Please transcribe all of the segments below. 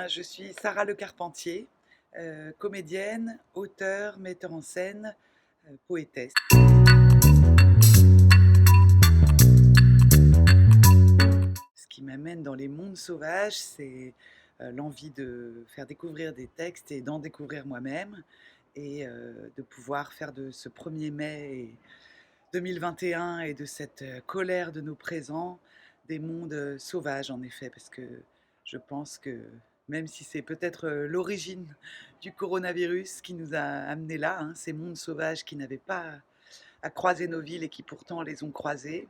je suis Sarah Le Carpentier, comédienne, auteure, metteur en scène, poétesse. Ce qui m'amène dans les mondes sauvages, c'est l'envie de faire découvrir des textes et d'en découvrir moi-même et de pouvoir faire de ce 1er mai 2021 et de cette colère de nos présents des mondes sauvages en effet, parce que je pense que même si c'est peut-être l'origine du coronavirus qui nous a amenés là, hein, ces mondes sauvages qui n'avaient pas à croiser nos villes et qui pourtant les ont croisés,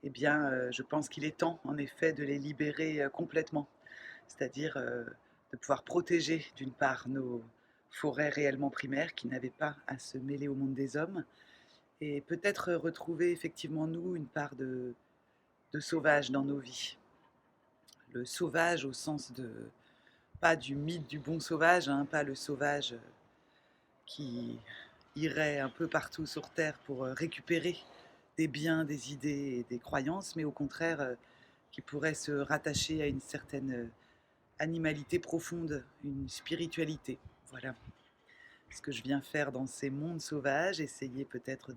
eh bien je pense qu'il est temps en effet de les libérer complètement, c'est-à-dire de pouvoir protéger d'une part nos forêts réellement primaires qui n'avaient pas à se mêler au monde des hommes, et peut-être retrouver effectivement nous une part de sauvage dans nos vies. Le sauvage au sens de, pas du mythe du bon sauvage, hein, pas le sauvage qui irait un peu partout sur Terre pour récupérer des biens, des idées et des croyances, mais au contraire qui pourrait se rattacher à une certaine animalité profonde, une spiritualité. Voilà ce que je viens faire dans ces mondes sauvages, essayer peut-être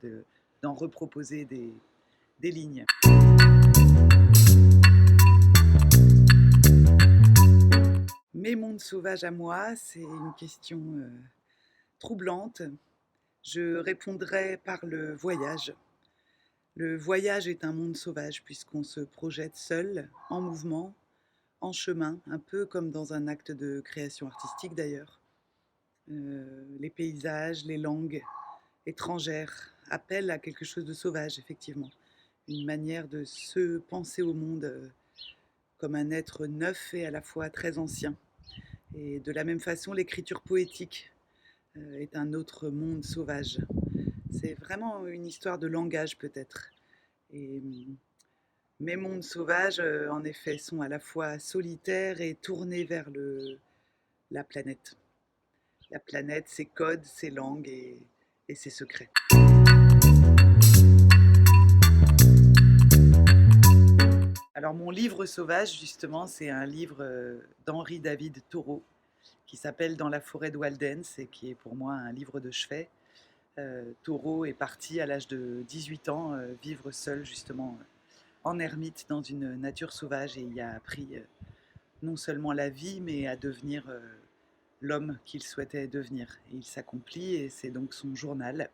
d'en reproposer des lignes. Mes mondes sauvages à moi, c'est une question troublante. Je répondrai par le voyage. Le voyage est un monde sauvage puisqu'on se projette seul, en mouvement, en chemin, un peu comme dans un acte de création artistique d'ailleurs. Les paysages, les langues étrangères appellent à quelque chose de sauvage, effectivement. Une manière de se penser au monde comme un être neuf et à la fois très ancien. Et de la même façon, l'écriture poétique est un autre monde sauvage. C'est vraiment une histoire de langage peut-être. Et mes mondes sauvages, en effet, sont à la fois solitaires et tournés vers la planète. La planète, ses codes, ses langues et ses secrets. Alors mon livre sauvage, justement, c'est un livre d'Henri David Thoreau qui s'appelle Dans la forêt de Walden et qui est pour moi un livre de chevet. Thoreau est parti à l'âge de 18 ans vivre seul justement en ermite dans une nature sauvage, et il a appris non seulement la vie mais à devenir l'homme qu'il souhaitait devenir. Et il s'accomplit, et c'est donc son journal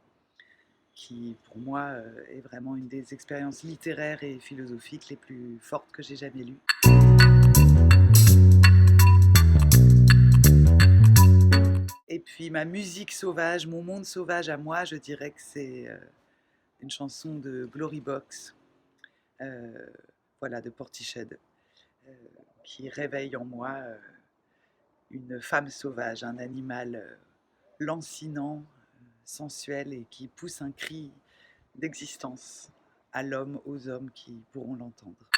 qui pour moi est vraiment une des expériences littéraires et philosophiques les plus fortes que j'ai jamais lues. Et puis ma musique sauvage, mon monde sauvage à moi, je dirais que c'est une chanson de Glory Box, euh, voilà, de Portiched, euh, qui réveille en moi une femme sauvage, un animal lancinant, sensuel, et qui pousse un cri d'existence à l'homme, aux hommes qui pourront l'entendre.